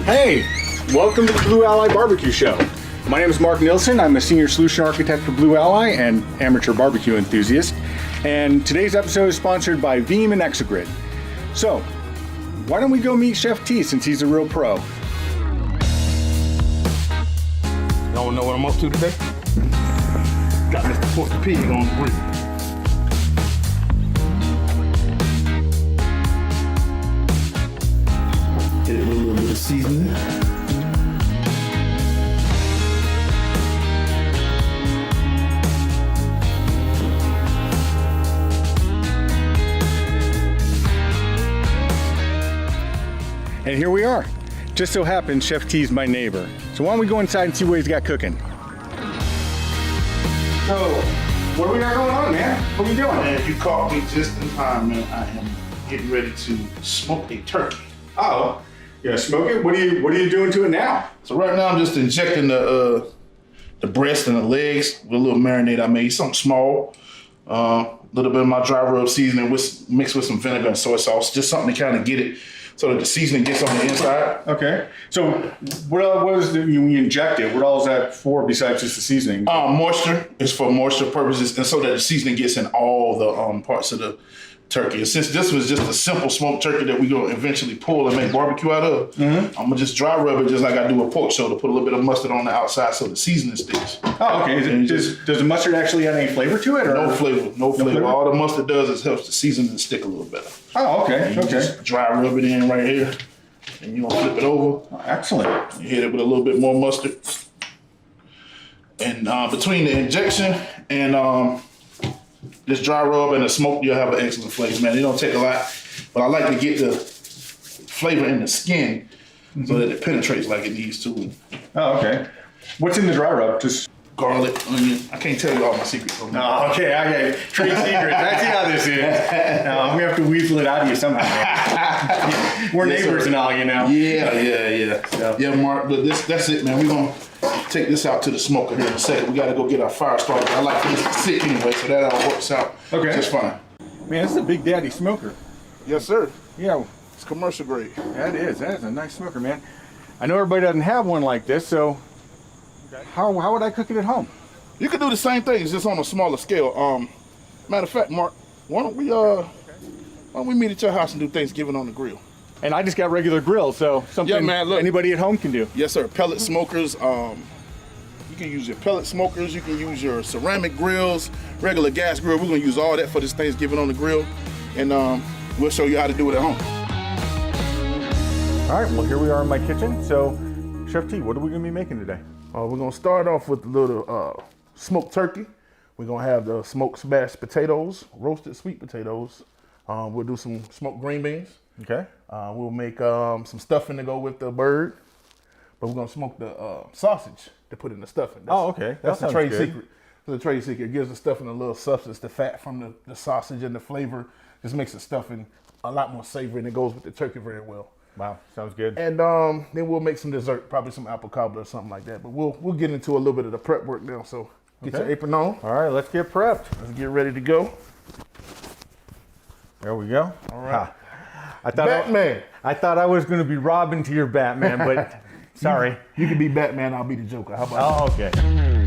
Hey, welcome to the BlueAlly Barbecue Show. My name is Mark Nilsson. I'm a senior solution architect for BlueAlly and amateur barbecue enthusiast. And today's episode is sponsored by Veeam and Exagrid. So, why don't we go meet Chef T since he's a real pro? Y'all know what I'm up to today? Got Mr. Pork the Pig on the grill. Hit it with a little bit of seasoning. And here we are. Just so happens Chef T's my neighbor. So why don't we go inside and see what he's got cooking? So, what do we got going on, man? What are we doing? Man, you caught me just in time, man. I am getting ready to smoke a turkey. Oh, yeah, smoke it? What are you doing to it now? So right now I'm just injecting the breast and the legs with a little marinade I made, something small. A little bit of my dry rub seasoning mixed with some vinegar and soy sauce, just something to kind of get it so that the seasoning gets on the inside. Okay. So what is it you inject it? What all is that for besides just the seasoning? Moisture is for moisture purposes, and so that the seasoning gets in all the parts of the turkey. And since this was just a simple smoked turkey that we're gonna eventually pull and make barbecue out of, I'm gonna just dry rub it just like I do a pork shoulder. Put a little bit of mustard on the outside so the seasoning sticks. Oh, okay. Does the mustard actually add any flavor to it? Or? No flavor. All the mustard does is helps the seasoning stick a little better. Oh, okay. And you just dry rub it in right here, and you're gonna flip it over. Oh, excellent. You hit it with a little bit more mustard. And between the injection and this dry rub and the smoke, you'll have an excellent flavor, man. It don't take a lot, but I like to get the flavor in the skin so that it penetrates like it needs to. Oh, okay. What's in the dry rub? Just garlic, onion. I can't tell you all my secrets. No, okay, trade secrets. I see how this is. No, I'm gonna have to weasel it out of you somehow. Man. We're neighbors and all, you know. Yeah. So. Yeah, Mark. But that's it, man. We're gonna take this out to the smoker here in a second. We gotta go get our fire started. I like this to sit anyway, so that all works out just fine. Man, this is a Big Daddy smoker. Yes, sir. Yeah. It's commercial grade. That is a nice smoker, man. I know everybody doesn't have one like this, so how would I cook it at home? You could do the same thing, it's just on a smaller scale. Matter of fact, Mark, why don't we meet at your house and do Thanksgiving on the grill? And I just got regular grill, so something anybody at home can do. Yes, sir. Pellet smokers. You can use your pellet smokers. You can use your ceramic grills, regular gas grill. We're gonna use all that for this Thanksgiving on the grill, and we'll show you how to do it at home. All right. Well, here we are in my kitchen. So, Chef T, what are we gonna be making today? We're gonna start off with a little smoked turkey. We're gonna have the smoked smashed potatoes, roasted sweet potatoes. We'll do some smoked green beans. Okay. We'll make some stuffing to go with the bird, but we're gonna smoke the sausage to put in the stuffing. Okay. That's the trade secret. The trade secret. It gives the stuffing a little substance. The fat from the sausage and the flavor just makes the stuffing a lot more savory, and it goes with the turkey very well. Wow, sounds good. And then we'll make some dessert, probably some apple cobbler or something like that. But we'll get into a little bit of the prep work now. So get your apron on. All right, let's get prepped. Let's get ready to go. There we go. All right. I thought I was going to be Robin to your Batman, but sorry. You can be Batman, I'll be the Joker. How about that? Oh, okay.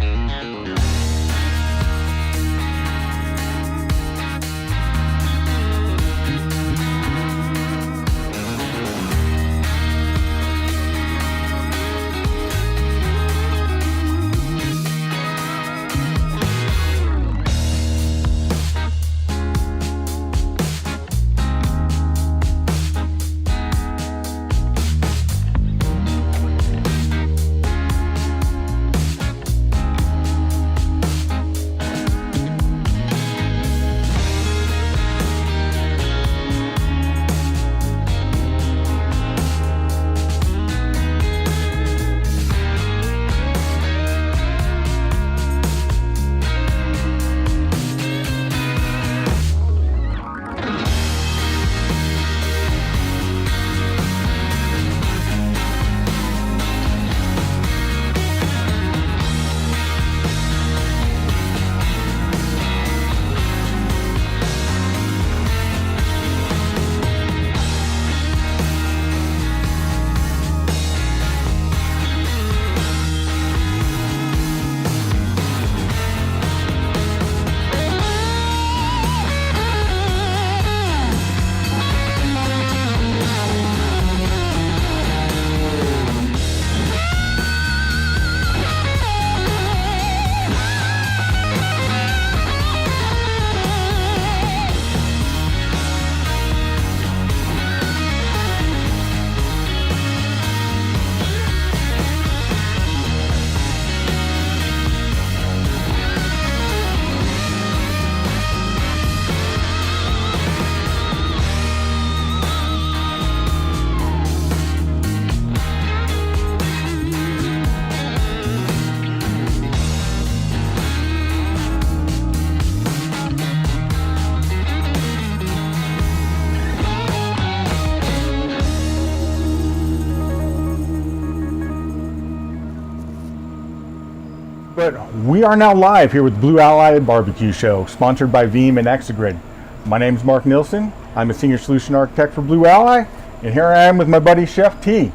But we are now live here with BlueAlly Barbecue Show, sponsored by Veeam and Exagrid. My name is Mark Nilsson. I'm a senior solution architect for BlueAlly, and here I am with my buddy Chef T.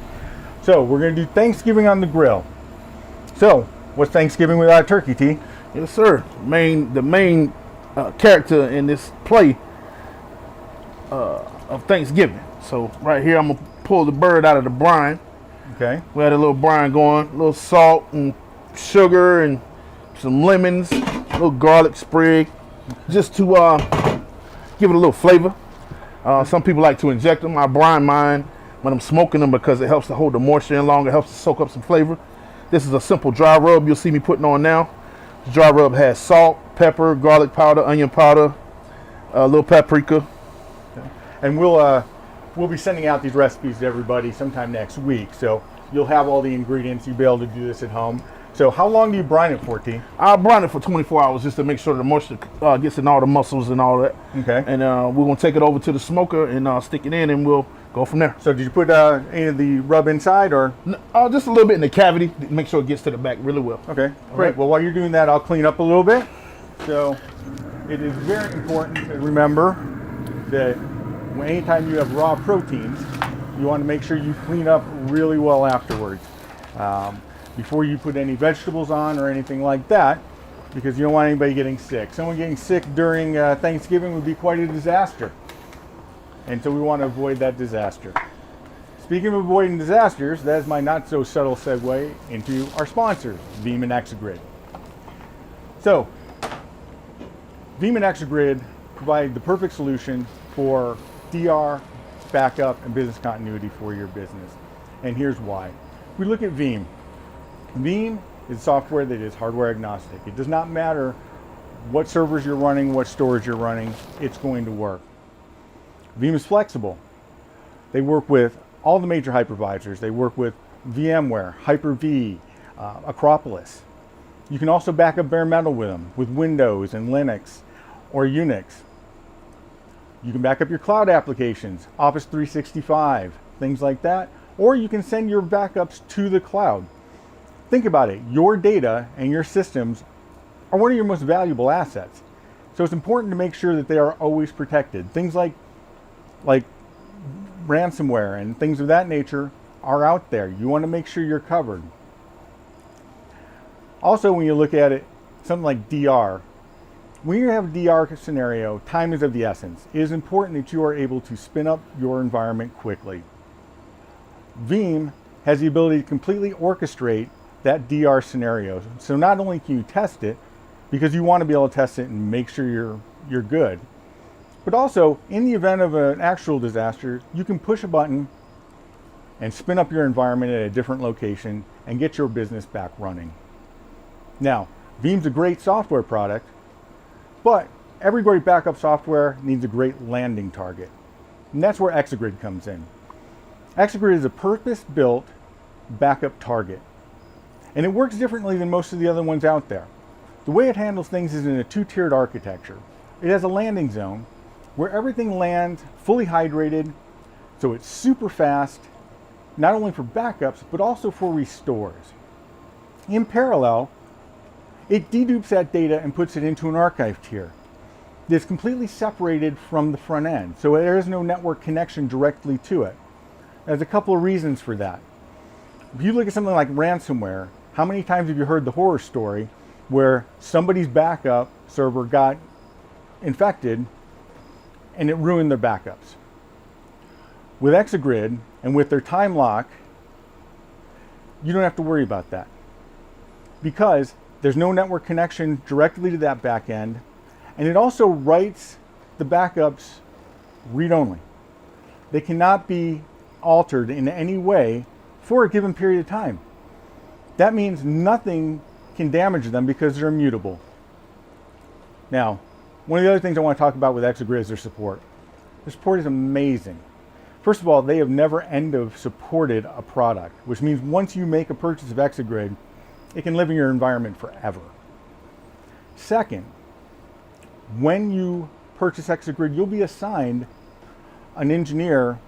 So we're going to do Thanksgiving on the grill. So, what's Thanksgiving without turkey, T? Yes, sir. The main character in this play of Thanksgiving. So right here, I'm gonna pull the bird out of the brine. Okay. We had a little brine going, a little salt and sugar and some lemons, a little garlic sprig, just to give it a little flavor. Some people like to inject them. I brine mine when I'm smoking them because it helps to hold the moisture in longer, helps to soak up some flavor. This is a simple dry rub you'll see me putting on now. The dry rub has salt, pepper, garlic powder, onion powder, a little paprika. Okay. And we'll be sending out these recipes to everybody sometime next week. So you'll have all the ingredients. You'll be able to do this at home. So how long do you brine it for, T? I'll brine it for 24 hours just to make sure the moisture gets in all the muscles and all that. Okay. And we're going to take it over to the smoker and stick it in, and we'll go from there. So did you put any of the rub inside, or? Just a little bit in the cavity to make sure it gets to the back really well. Okay, great. Right. Well, while you're doing that, I'll clean up a little bit. So it is very important to remember that anytime you have raw proteins, you want to make sure you clean up really well afterwards. Before you put any vegetables on or anything like that, because you don't want anybody getting sick. Someone getting sick during Thanksgiving would be quite a disaster. And so we want to avoid that disaster. Speaking of avoiding disasters, that is my not so subtle segue into our sponsors, Veeam and Exagrid. So, Veeam and Exagrid provide the perfect solution for DR, backup, and business continuity for your business. And here's why. We look at Veeam. Veeam is software that is hardware agnostic. It does not matter what servers you're running, what storage you're running, it's going to work. Veeam is flexible. They work with all the major hypervisors. They work with VMware, Hyper-V, Acropolis. You can also back up bare metal with them, with Windows and Linux or Unix. You can back up your cloud applications, Office 365, things like that, or you can send your backups to the cloud. Think about it, your data and your systems are one of your most valuable assets. So it's important to make sure that they are always protected. Things like ransomware and things of that nature are out there. You want to make sure you're covered. Also, when you look at it, something like DR, when you have a DR scenario, time is of the essence. It is important that you are able to spin up your environment quickly. Veeam has the ability to completely orchestrate that DR scenario. So not only can you test it, because you want to be able to test it and make sure you're good, but also in the event of an actual disaster, you can push a button and spin up your environment at a different location and get your business back running. Now, Veeam's a great software product, but every great backup software needs a great landing target. And that's where Exagrid comes in. Exagrid is a purpose-built backup target. And it works differently than most of the other ones out there. The way it handles things is in a two-tiered architecture. It has a landing zone where everything lands fully hydrated, so it's super fast, not only for backups, but also for restores. In parallel, it dedupes that data and puts it into an archive tier that's completely separated from the front end, so there is no network connection directly to it. There's a couple of reasons for that. If you look at something like ransomware, how many times have you heard the horror story where somebody's backup server got infected and it ruined their backups? With Exagrid and with their time lock, you don't have to worry about that because there's no network connection directly to that back end, and it also writes the backups read-only. They cannot be altered in any way for a given period of time. That means nothing can damage them because they're immutable. Now, one of the other things I want to talk about with Exagrid is their support. Their support is amazing. First of all, they have never end of supported a product, which means once you make a purchase of Exagrid, it can live in your environment forever. Second, when you purchase Exagrid, you'll be assigned an engineer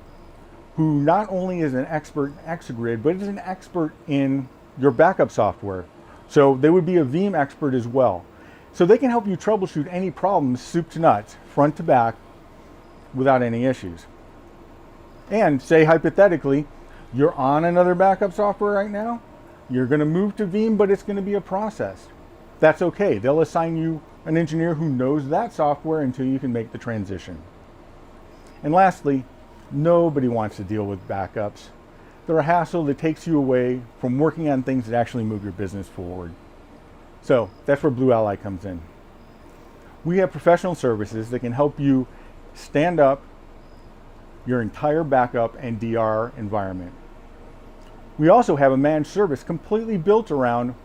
who not only is an expert in Exagrid, but is an expert in your backup software, So they would be a Veeam expert as well. So they can help you troubleshoot any problems, soup to nuts, front to back, without any issues. And say hypothetically, you're on another backup software right now, you're going to move to Veeam, but it's going to be a process. That's okay. They'll assign you an engineer who knows that software until you can make the transition. And lastly, nobody wants to deal with backups. They're a hassle that takes you away from working on things that actually move your business forward. So that's where BlueAlly comes in. We have professional services that can help you stand up your entire backup and DR environment. We also have a managed service completely built around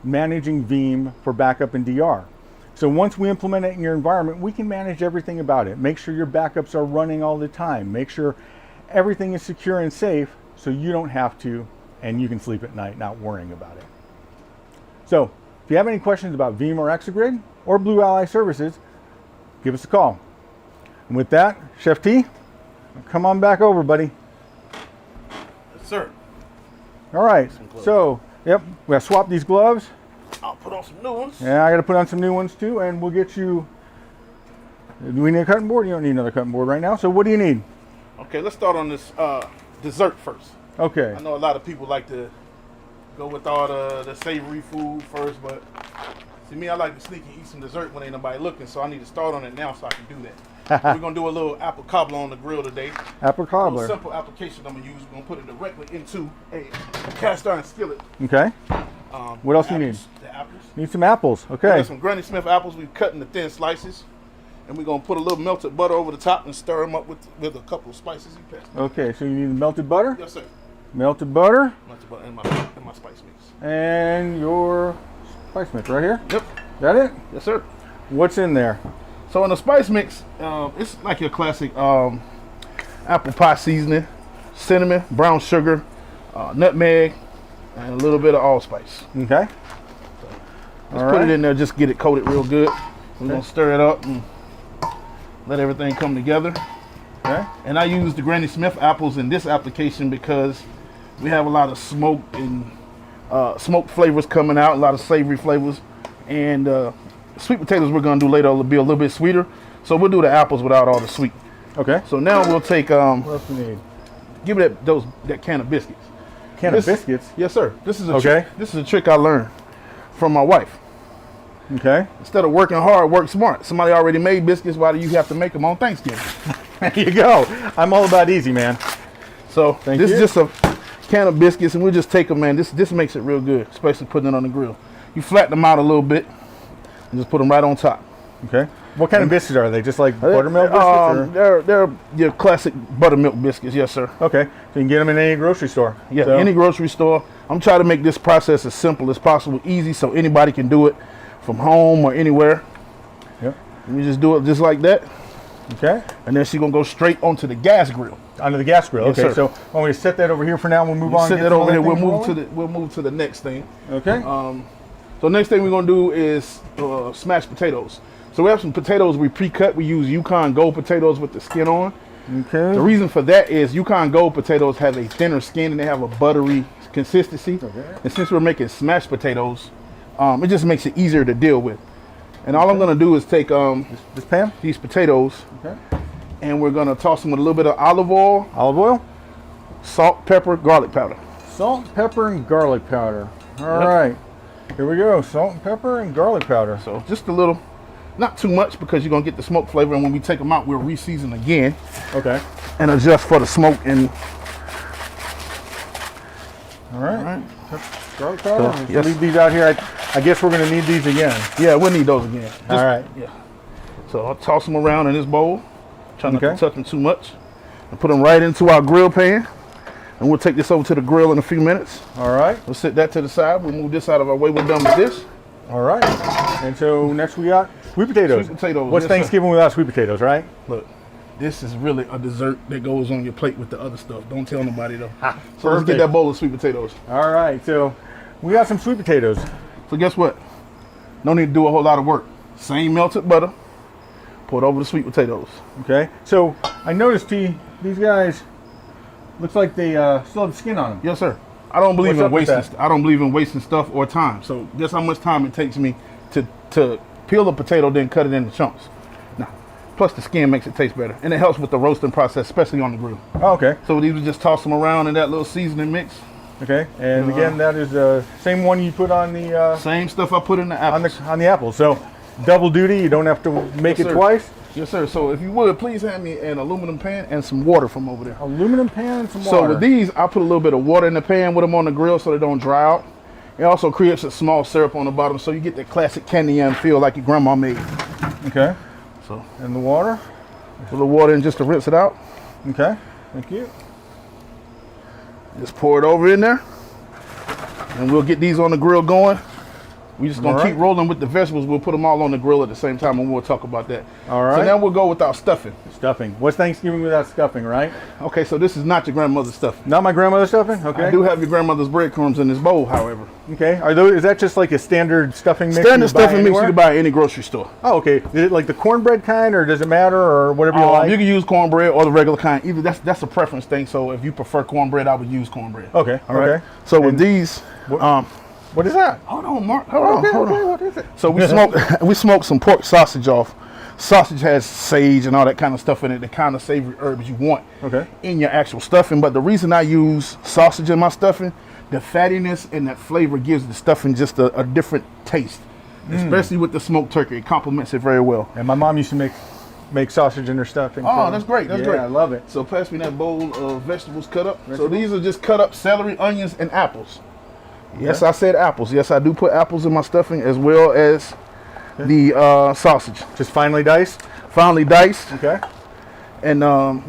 managing Veeam for backup and DR. So once we implement it in your environment, we can manage everything about it. Make sure your backups are running all the time. Make sure everything is secure and safe so you don't have to, and you can sleep at night not worrying about it. So if you have any questions about Veeam or Exagrid or BlueAlly services, give us a call. And with that, Chef T, come on back over, buddy. Yes, sir. All right, so, yep, we have to swap these gloves. I'll put on some new ones. Yeah, I got to put on some new ones too, and we'll get you. Do we need a cutting board? You don't need another cutting board right now. So what do you need? Okay, let's start on this dessert first. Okay. I know a lot of people like to go with all the savory food first, but see me, I like to sneak and eat some dessert when ain't nobody looking, so I need to start on it now so I can do that. We're gonna do a little apple cobbler on the grill today. Apple cobbler. Simple application I'm gonna use. We're gonna put it directly into a cast iron skillet. Okay. What else do you need? The apples. Need some apples. We Okay. got some Granny Smith apples we've cut into thin slices. And we're gonna put a little melted butter over the top and stir them up with a couple of spices and peppers. Okay, so you need melted butter? Yes, sir. Melted butter. Melted butter and my spice mix. And your spice mix right here? Yep. That it? Yes, sir. What's in there? So in the spice mix, it's like your classic apple pie seasoning, cinnamon, brown sugar, nutmeg, and a little bit of allspice. Okay. Let's put it in there, just get it coated real good. We're gonna stir it up and let everything come together. Okay. And I use the Granny Smith apples in this application because we have a lot of smoke and smoke flavors coming out, a lot of savory flavors, and sweet potatoes we're gonna do later will be a little bit sweeter. So we'll do the apples without all the sweet. Okay. So now we'll take What else do you need? give me that can of biscuits. Can of biscuits? Yes, sir. This is a Okay. this is a trick I learned from my wife. Okay. Instead of working hard, work smart. Somebody already made biscuits. Why do you have to make them on Thanksgiving? There you go. I'm all about easy, man. So Thank this you. is just a can of biscuits, and we'll just take them, man. This makes it real good, especially putting it on the grill. You flatten them out a little bit and just put them right on top. Okay. What kind of biscuits are they? Just like buttermilk biscuits? They're your classic buttermilk biscuits, yes, sir. Okay. So you can get them in any grocery store. Yeah, So- any grocery store. I'm trying to make this process as simple as possible, easy, so anybody can do it from home or anywhere. Yep. And you just do it just like that, Okay. and then she's gonna go straight onto the gas grill. Onto the gas grill. Yes, okay. sir. So why don't we set that over here for now? We'll move on. Set get that some over here. other We'll things move to the next thing. rolling? Okay. So next thing we're gonna do is smashed potatoes. So we have some potatoes we pre-cut. We use Yukon Gold potatoes with the skin on. Okay. The reason for that is Yukon Gold potatoes have a thinner skin and they have a buttery consistency. Okay. And since we're making smashed potatoes, it just makes it easier to deal with. And all I'm gonna do is take This pan? these potatoes Okay. and we're gonna toss them with a little bit of olive oil, Olive oil, salt, pepper, garlic powder. salt, pepper, and garlic powder. All right. Here we go. Salt and pepper and garlic powder. So just a little, not too much because you're gonna get the smoke flavor. And when we take them out, we'll re-season again Okay. and adjust for the smoke. And All right. all right. Garlic powder. So, Let's yes. leave these out here. I guess we're gonna need these again. Yeah, we'll need those again. Just- All right. Yeah. So I'll toss them around in this bowl. Try not to Okay. touch them too much. And put them right into our grill pan. And we'll take this over to the grill in a few minutes. All right. We'll set that to the side. We'll move this out of our way. We're done with this. All right. And so next we got sweet potatoes. Sweet potatoes, What's yes, sir. Thanksgiving without sweet potatoes, right? Look, this is really a dessert that goes on your plate with the other stuff. Don't tell nobody though. So let's perfect. get that bowl of sweet potatoes. All right. So we got some sweet potatoes. So guess what? No need to do a whole lot of work. Same melted butter. Pour it over the sweet potatoes. Okay. So I noticed these guys looks like they still have skin on them. Yes, sir. I don't believe What's in up with wasting. that? I don't believe in wasting stuff or time. So guess how much time it takes me to peel a potato, then cut it into chunks. Now, plus the skin makes it taste better, and it helps with the roasting process, especially on the grill. Oh, okay. So these would just toss them around in that little seasoning mix. Okay. And again, that is the same one you put on the Same stuff I put in the apples. on the apples. So double duty. You don't have to make Yes, it sir. twice. Yes, sir. So if you would, please hand me an aluminum pan and some water from over there. Aluminum pan and some So water. with these, I put a little bit of water in the pan with them on the grill so they don't dry out. It also creates a small syrup on the bottom so you get that classic candy yam feel like your grandma made. Okay. So And the water. put the water in just to rinse it out. Okay. Thank you. Just pour it over in there. And we'll get these on the grill going. We just gonna All right. keep rolling with the vegetables. We'll put them all on the grill at the same time and we'll talk about that. All right. So now we'll go with our stuffing. Stuffing. What's Thanksgiving without stuffing, right? Okay, so this is not your grandmother's stuffing. Not my grandmother's stuffing. Okay. I do have your grandmother's breadcrumbs in this bowl, however. Okay. Are those? Is that just like a standard stuffing mix? Standard you buy stuffing mix you anywhere? can buy at any grocery store. Oh, okay. Is it like the cornbread kind, or does it matter, or whatever you like? You can use cornbread or the regular kind. Either that's a preference thing. So if you prefer cornbread, I would use cornbread. Okay. All right. Okay. So with these, What is that? hold on, Mark. Hold on. Okay. Hold on. Okay. What is it? So we smoked some pork sausage off. Sausage has sage and all that kind of stuff in it, the kind of savory herbs you want Okay. in your actual stuffing. But the reason I use sausage in my stuffing, the fattiness and that flavor gives the stuffing just a different taste, especially with the smoked turkey. It complements it very well. And my mom used to make sausage in her stuffing. Oh, too. that's great. That's Yeah, great. I love it. So pass me that bowl of vegetables cut up. So these are just cut up celery, onions, and apples. Yes, I said apples. Yes, I do put apples in my stuffing as well as the sausage. Just finely diced. Finely diced. Okay. And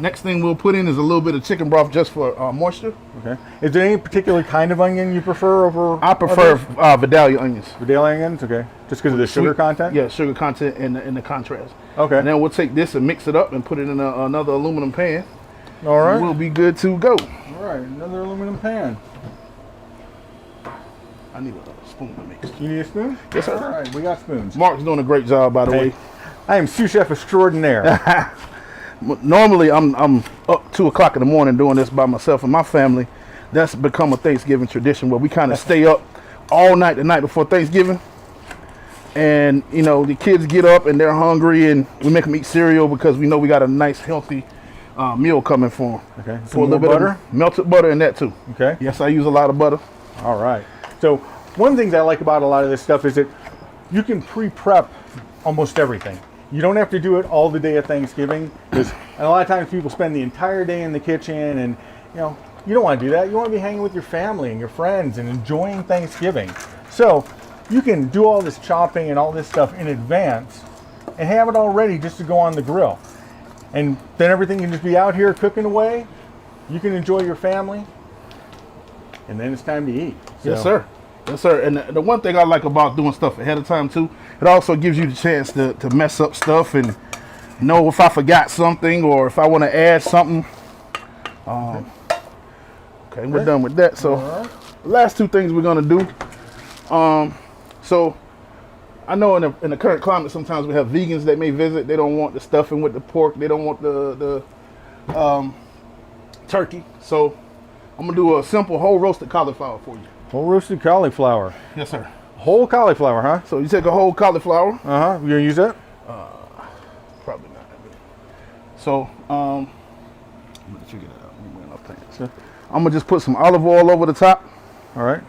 next thing we'll put in is a little bit of chicken broth just for moisture. Okay. Is there any particular kind of onion you prefer over? I prefer Vidalia onions. Vidalia onions. Okay. Just because of the sugar Sweet- content. Yeah, sugar content and the contrast. Okay. And then we'll take this and mix it up and put it in another aluminum pan. All right. We'll be good to go. All right. Another aluminum pan. I need a spoon to mix. You need a spoon? Yes, sir. All right. We got spoons. Mark's doing a great job, by the Hey, way. I am sous chef extraordinaire. Normally, I'm up 2 o'clock in the morning doing this by myself and my family. That's become a Thanksgiving tradition where we kind of stay up all night the night before Thanksgiving. And, you know, the kids get up and they're hungry and we make them eat cereal because we know we got a nice, healthy meal coming for them. Okay. For Some a little more bit butter. of melted butter in that too. Okay. Yes, I use a lot of butter. All right. So one of the things I like about a lot of this stuff is that you can pre-prep almost everything. You don't have to do it all the day of Thanksgiving because a lot of times people spend the entire day in the kitchen and you don't want to do that. You want to be hanging with your family and your friends and enjoying Thanksgiving. So you can do all this chopping and all this stuff in advance and have it all ready just to go on the grill. And then everything can just be out here cooking away. You can enjoy your family. And then it's time to eat. Yes, So- sir. Yes, sir. And the one thing I like about doing stuff ahead of time too, it also gives you the chance to mess up stuff and know if I forgot something or if I want to add something. Okay, we're done with that. So, the last 2 things we're gonna do. So, I know in the current climate, sometimes we have vegans that may visit. They don't want the stuffing with the pork. They don't want the turkey. So, I'm gonna do a simple whole roasted cauliflower for you. Whole roasted cauliflower. Yes, sir. Whole cauliflower, huh? So you take a whole cauliflower. Uh-huh. You gonna use that? Probably not. So, I'm gonna figure that out. Let me wear enough pants. Sure. I'm gonna just put some olive oil over the top, All right.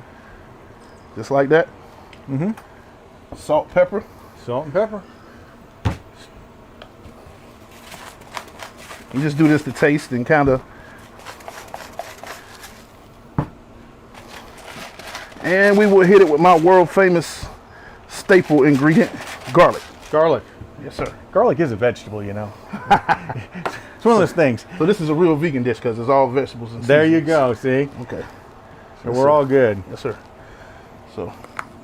just like that. Salt, pepper. Salt and pepper. You just do this to taste and kind of. And we will hit it with my world famous staple ingredient, garlic. Garlic. Yes, sir. Garlic is a vegetable, you know. It's one of those things. So this is a real vegan dish because it's all vegetables and There you seasonings. go, see? Okay. So we're all good. Yes, sir. So,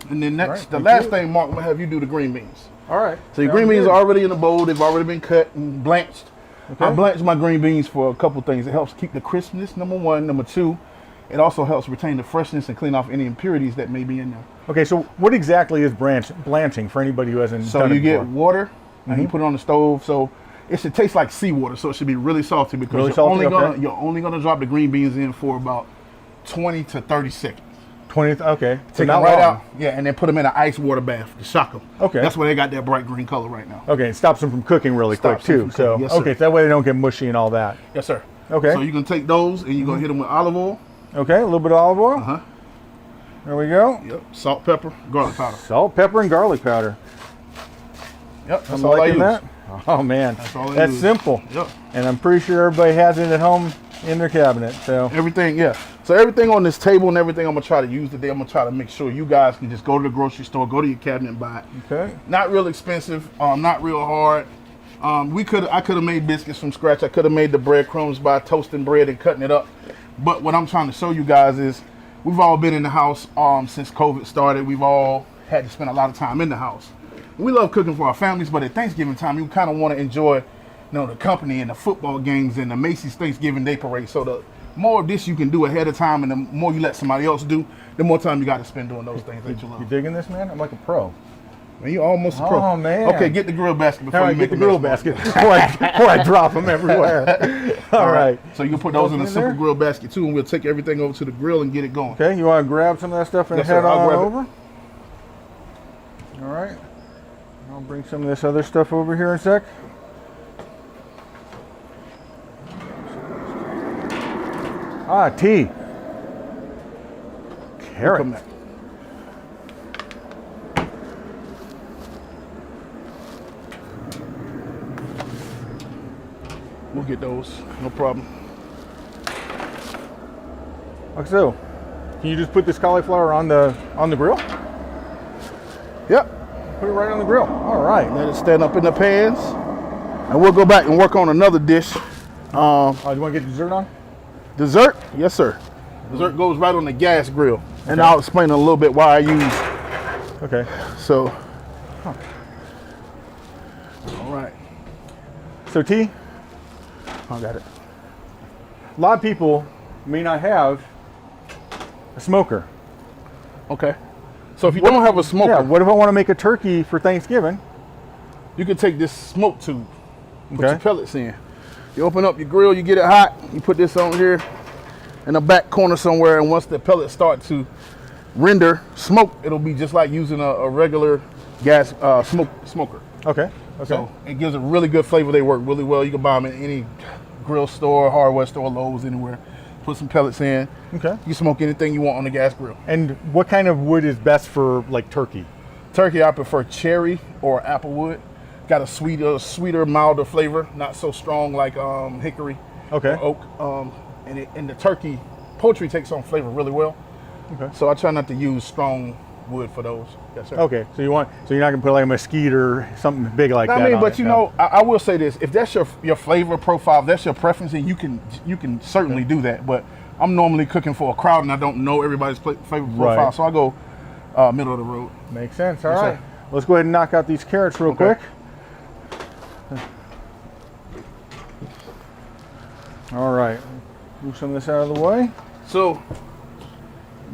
and then next, right, the thank last you. thing, Mark, I'm gonna have you do the green beans. All right. So your Sounds green beans good. are already in the bowl. They've already been cut and blanched. Okay. I blanch my green beans for a couple things. It helps keep the crispness, number 1. Number 2, it also helps retain the freshness and clean off any impurities that may be in there. Okay, so what exactly is blanching for anybody who hasn't So done you it get before? water and you put it on the stove. So it should taste like seawater. So it should be really salty because Really you're, salty, only okay. you're only gonna drop the green beans in for about 20 to 30 seconds. 20th. Okay. So Take them not right long. out. Yeah, and then put them in an ice water bath to shock them. Okay. That's why they got that bright green color right now. Okay. It stops them from cooking really quick Stops them too. from So cooking. Yes, sir. okay. So that way they don't get mushy and all that. Yes, sir. Okay. So you can take those and you're going to hit them with olive oil. Okay. A little bit of olive oil. Uh-huh. There we go. Yep. Salt, pepper, garlic powder. Salt, pepper, and garlic powder. Yep. That's I'm all I liking use. that. Oh man, all I that's use. simple. Yep. And I'm pretty sure everybody has it at home in their cabinet. So Everything, yeah. So everything on this table and everything I'm going to try to use today, I'm going to try to make sure you guys can just go to the grocery store, go to your cabinet and buy it. okay. Not real expensive, not real hard. I could have made biscuits from scratch. I could have made the breadcrumbs by toasting bread and cutting it up. But what I'm trying to show you guys is we've all been in the house since COVID started. We've all had to spend a lot of time in the house. We love cooking for our families, but at Thanksgiving time, you kind of want to enjoy, the company and the football games and the Macy's Thanksgiving Day Parade. So the more of this you can do ahead of time and the more you let somebody else do, the more time you got to spend doing those things that you You love. digging this, man? I'm like a pro. Man, you almost a pro. Oh, man. Okay, get the grill basket before All right, you get make the a grill mess, Mark. basket before I drop them everywhere. All right. So you can put those in a in simple there? grill basket too, and we'll take everything over to the grill and get it going. Okay, you want to grab some of that stuff and Yes, sir. head I'll on grab it. over? All right. I'll bring some of this other stuff over here in a sec. Ah, tea. Carrot. Come back. We'll get those, no problem. Like so. Can you just put this cauliflower on the grill? Yep, Put it right on the grill. All right. let it stand up in the pans, and we'll go back and work on another dish. You want to get dessert on? Dessert, yes sir. Dessert goes right on the gas grill, and I'll explain a little bit why I use. Okay. So, all right, So tea. I got it. A lot of people may not have a smoker. Okay. So if you don't have a smoker, Yeah. What if I want to make a turkey for Thanksgiving? you can take this smoke tube, put Okay. your pellets in. You open up your grill, you get it hot, you put this on here in the back corner somewhere, and once the pellets start to render smoke, it'll be just like using a regular gas smoker. Okay. Okay. So it gives a really good flavor. They work really well. You can buy them at any grill store, hardware store, Lowe's, anywhere. Put some pellets in. Okay. You smoke anything you want on the gas grill. And what kind of wood is best for like turkey? Turkey, I prefer cherry or apple wood. Got a sweeter, milder flavor, not so strong like hickory Okay. or oak. And the turkey, poultry takes on flavor really well. Okay. So I try not to use strong wood for those. Yes, sir. Okay. So you're not gonna put like a mesquite or something big like that. I mean, on but it, you no? know, I will say this: if that's your flavor profile, if that's your preference, then you can certainly do that. But I'm normally cooking for a crowd, and I don't know everybody's flavor profile, Right. so I go middle of the road. Makes sense. All Yes, right. sir. Let's go ahead and knock out these carrots real Okay. quick. All right. Move some of this out of the way. So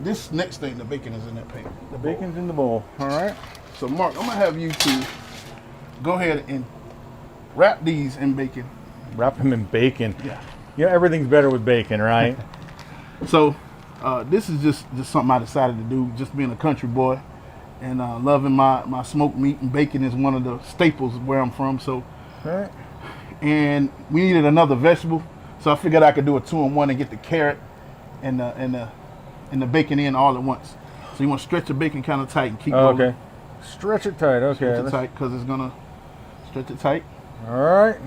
this next thing, the bacon is in that pan. The bowl. Bacon's in the bowl. All right. So Mark, I'm gonna have you to go ahead and wrap these in bacon. Wrap them in bacon. Yeah. You know, everything's better with bacon, right? So this is just something I decided to do, just being a country boy and loving my smoked meat, and bacon is one of the staples of where I'm from. So, All right. and we needed another vegetable, so I figured I could do a 2-in-1 and get the carrot and the bacon in all at once. So you want to stretch the bacon kind of tight and keep rolling. Okay. Stretch it tight. Okay. Stretch it let's- tight because it's gonna stretch it tight. All right.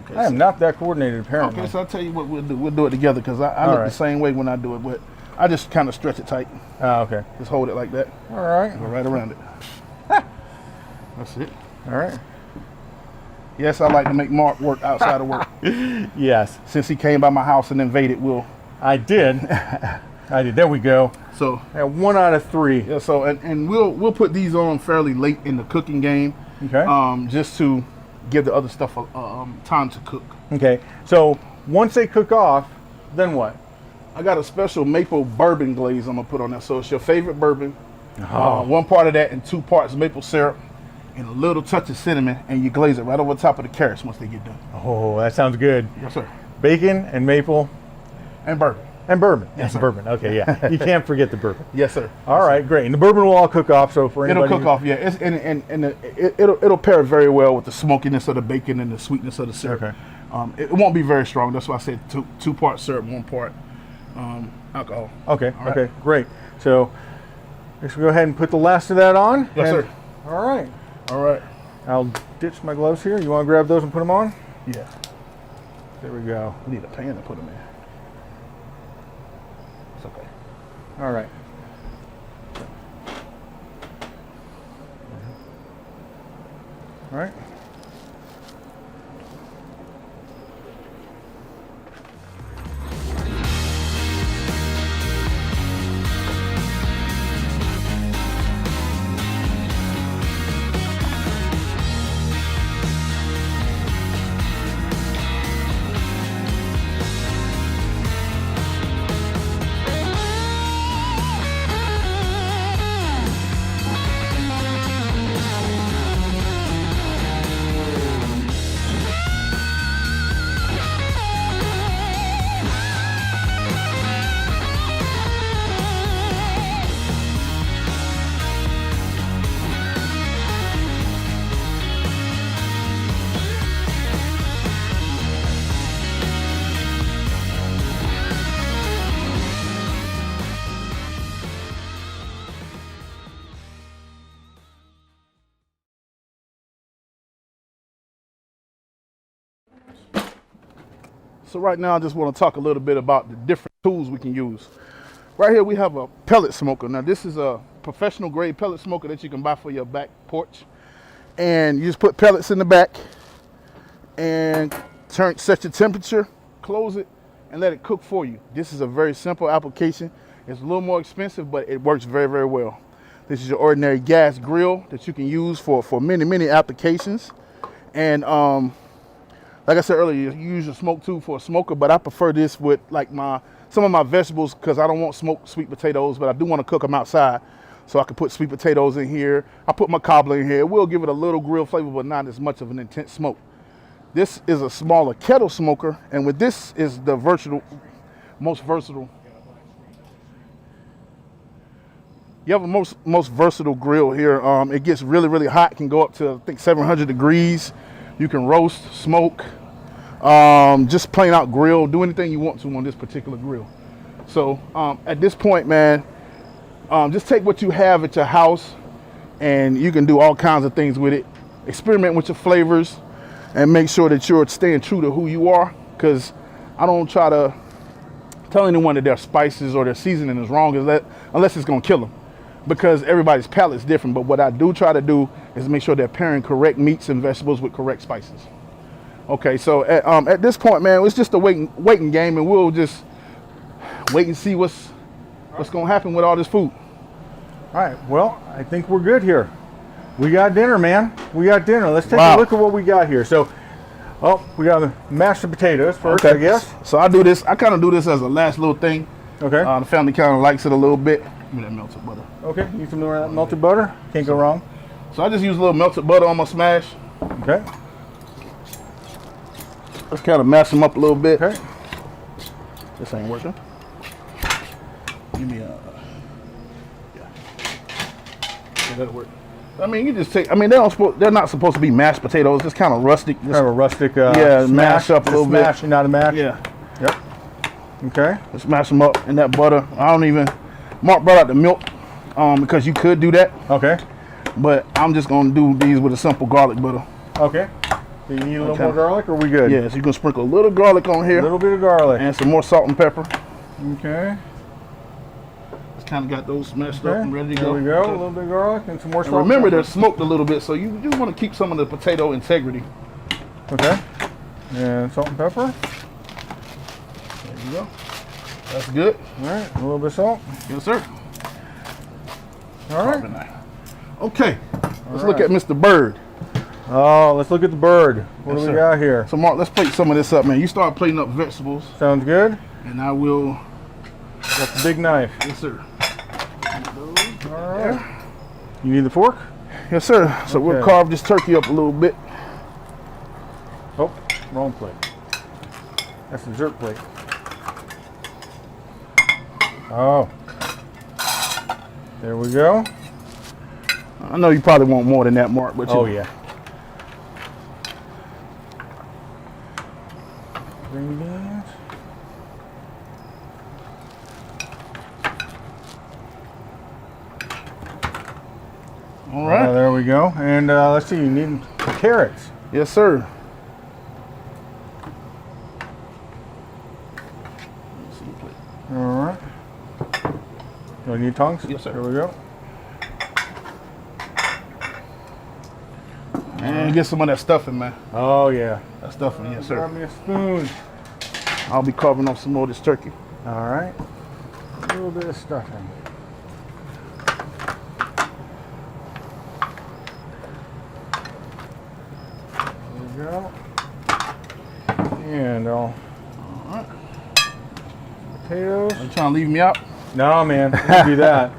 Okay, I am not that coordinated, apparently. Okay, so I'll tell you what we'll do. We'll do it together because I All look right. the same way when I do it, but I just kind of stretch it tight. Okay. Just hold it like that. All right. Go right around it. That's it. All right. Yes, I like to make Mark work outside of work. Yes, Since he came by my house and invaded, I did. I did. There we go. so And 1 out of 3. yeah. So and we'll put these on fairly late in the cooking game, Okay. just to give the other stuff time to cook. Okay. So once they cook off, then what? I got a special maple bourbon glaze I'm gonna put on there. So it's your favorite bourbon, Oh. 1 part of that and 2 parts maple syrup, and a little touch of cinnamon, and you glaze it right over top of the carrots once they get done. Oh, that sounds good. Yes, sir. Bacon and maple. And bourbon. And bourbon. Yes, sir. Bourbon. Okay, yeah. You can't forget the bourbon. Yes, sir. All right, great. And the bourbon will all cook off. So for anybody, It'll cook off, yeah. It'll pair very well with the smokiness of the bacon and the sweetness of the syrup. Okay. It won't be very strong. That's why I said two parts syrup, 1 part alcohol. Okay. All right. Okay. Great. So let's go ahead and put the last of that on. Yes, sir. All right. All right. I'll ditch my gloves here. You want to grab those and put them on? Yeah. There we go. We need a pan to put them in. It's okay. All right. All right. So right now I just want to talk a little bit about the different tools we can use. Right here we have a pellet smoker. Now this is a professional grade pellet smoker that you can buy for your back porch. And you just put pellets in the back and set your temperature, close it, and let it cook for you. This is a very simple application. It's a little more expensive, but it works very, very well. This is your ordinary gas grill that you can use for many, many applications. And like I said earlier, you use your smoke tube for a smoker, but I prefer this with like some of my vegetables because I don't want smoked sweet potatoes, but I do want to cook them outside. So I can put sweet potatoes in here. I put my cobbler in here. It will give it a little grill flavor, but not as much of an intense smoke. This is a smaller kettle smoker, and with this is the most versatile. You have a most versatile grill here. It gets really, really hot. Can go up to I think 700 degrees. You can roast, smoke, just plain out grill. Do anything you want to on this particular grill. So at this point, man, just take what you have at your house, and you can do all kinds of things with it. Experiment with your flavors, and make sure that you're staying true to who you are. Because I don't try to tell anyone that their spices or their seasoning is wrong, unless it's gonna kill them. Because everybody's palate is different. But what I do try to do is make sure they're pairing correct meats and vegetables with correct spices. Okay, so at this point, man, it's just a waiting game, and we'll just wait and see what's gonna happen with all this food. All right. Well, I think we're good here. We got dinner, man. We got dinner. Let's take Wow. a look at what we got here. So, we got the mashed potatoes first, Okay. I guess. So I do this. I kind of do this as a last little thing. Okay. The family kind of likes it a little bit. Give me that melted butter. Okay. Use some more of that melted butter. Can't go wrong. So I just use a little melted butter on my smash. Okay. Let's kind of mash them up a little bit. Okay. This ain't working. Give me a. Yeah, that'll work. I mean, you just take. I mean, they're not supposed to be mashed potatoes. It's kind of rustic. Kind of a rustic. Yeah, mash up a little bit. Smash, not a mash. Yeah. Yep. Okay. Let's mash them up in that butter. Mark brought out the milk because you could do that, Okay. but I'm just gonna do these with a simple garlic butter. Okay. Do you need a little Okay. more garlic, or are we good? Yeah, so you can sprinkle a little garlic on A here little bit of garlic. and some more salt and pepper. Okay. Just kind of got those smashed Okay. up and ready to There go. we go. A little bit of garlic and some more And salt. remember, they're smoked a little bit, so you do want to keep some of the potato integrity. Okay. And salt and pepper. There you go. That's good. All right. A little bit of salt. Yes, sir. All right. Okay, let's look at Mr. Bird. Oh, let's look at the bird. What Yes, do we sir. got here? So, Mark, let's plate some of this up, man. You start plating up vegetables, Sounds good. and I will. Got the big knife. Yes, sir. All right. You need the fork? Yes, sir. So we'll Okay. carve this turkey up a little bit. Oh, wrong plate. That's the dessert plate. Oh. There we go. I know you probably want more than that, Mark, but Oh, yeah. Green beans. All right. There we go. And let's see, you need carrots. Yes, sir. All right. You need tongs? Yes, sir. There we go. And get some of that stuffing, man. Oh, yeah. That stuffing, yes, sir. Grab me a spoon. I'll be carving up some more of this turkey. All right. A little bit of stuffing. There we go. And all right. Potatoes. Are you trying to leave me out? No, man. We wouldn't do that.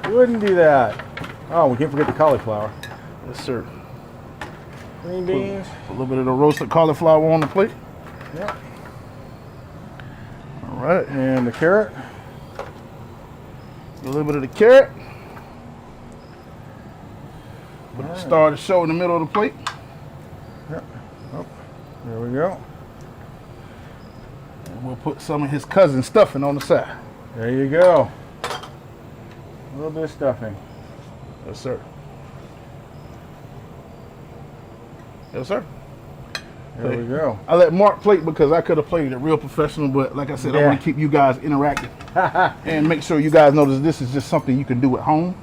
We wouldn't do that. Oh, we can't forget the cauliflower. Yes, sir. Green beans. A little bit of the roasted cauliflower on the plate. Yep. All right. And the carrot. A little bit of the carrot. Put the All right. star of the show in the middle of the plate. Yep. Oh, there we go. And we'll put some of his cousin stuffing on the side. There you go. A little bit of stuffing. Yes, sir. Yes, sir. There we go. I let Mark plate because I could have played it real professional, but like I said, I Yeah. want to keep you guys interactive and make sure you guys know that this is just something you can do at home.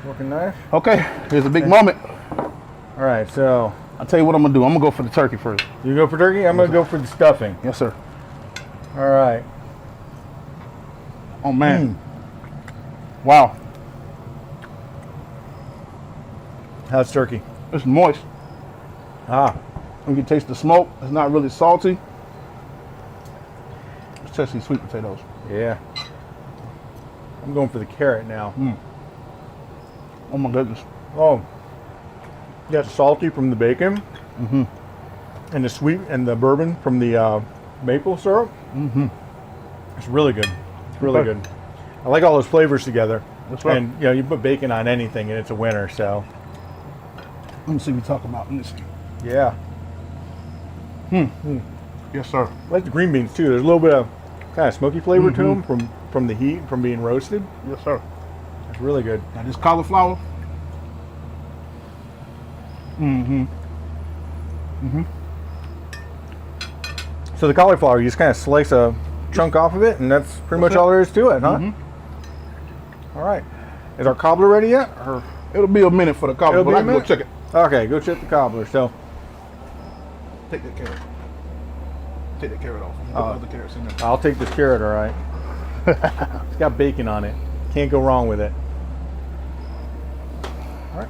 Forking knife. Okay, here's a big moment. All right, so I'll tell you what I'm gonna do. I'm gonna go for the turkey first. you go for turkey. I'm gonna go for the stuffing. Yes, sir. All right. Oh man. Wow, How's turkey? it's moist. Ah, You can taste the smoke. It's not really salty. Let's test these sweet potatoes. yeah. I'm going for the carrot now. Oh my goodness. Oh, yeah, it's salty from the bacon, and the sweet and the bourbon from the maple syrup. It's really good. It's really Okay. good. I like all those flavors together. That's right. And you know, you put bacon on anything, and it's a winner. So Let me see what we talk about. Let me see. yeah, Yes, sir. I like the green beans too. There's a little bit of kind of smoky flavor to them from the heat from being roasted. Yes, sir. It's really good. Now this cauliflower. So the cauliflower, you just kind of slice a chunk off of it, and that's pretty much all there is to it, huh? All right. Is our cobbler ready yet? Or? It'll be a minute for the cobbler, It'll but be I a can go minute? check it. Okay, go check the cobbler. So, Take that carrot. Take that carrot off. Put the other carrots in there. I'll take this carrot, all right. It's got bacon on it. Can't go wrong with it. All right.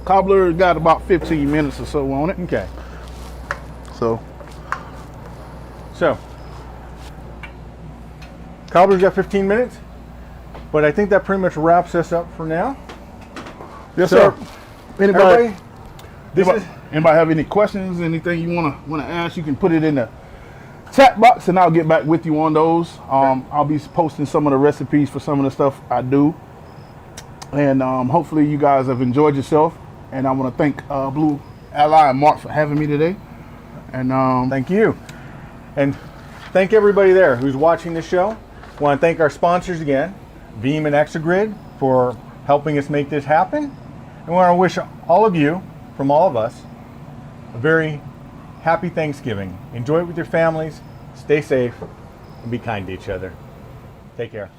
Cobbler got about 15 minutes or so on it. Okay. So, So, cobbler's got 15 minutes, but I think that pretty much wraps us up for now. yes, So, sir. Anybody, Everybody, this is anybody have any questions, anything you wanna ask, you can put it in the chat box and I'll get back with you on those. I'll be posting some of the recipes for some of the stuff I do. And hopefully you guys have enjoyed yourself. And I want to thank BlueAlly and Mark for having me today. And Thank you. And thank everybody there who's watching the show. I want to thank our sponsors again, Veeam and Exagrid, for helping us make this happen. And I want to wish all of you, from all of us, a very happy Thanksgiving. Enjoy it with your families, stay safe, and be kind to each other. Take care.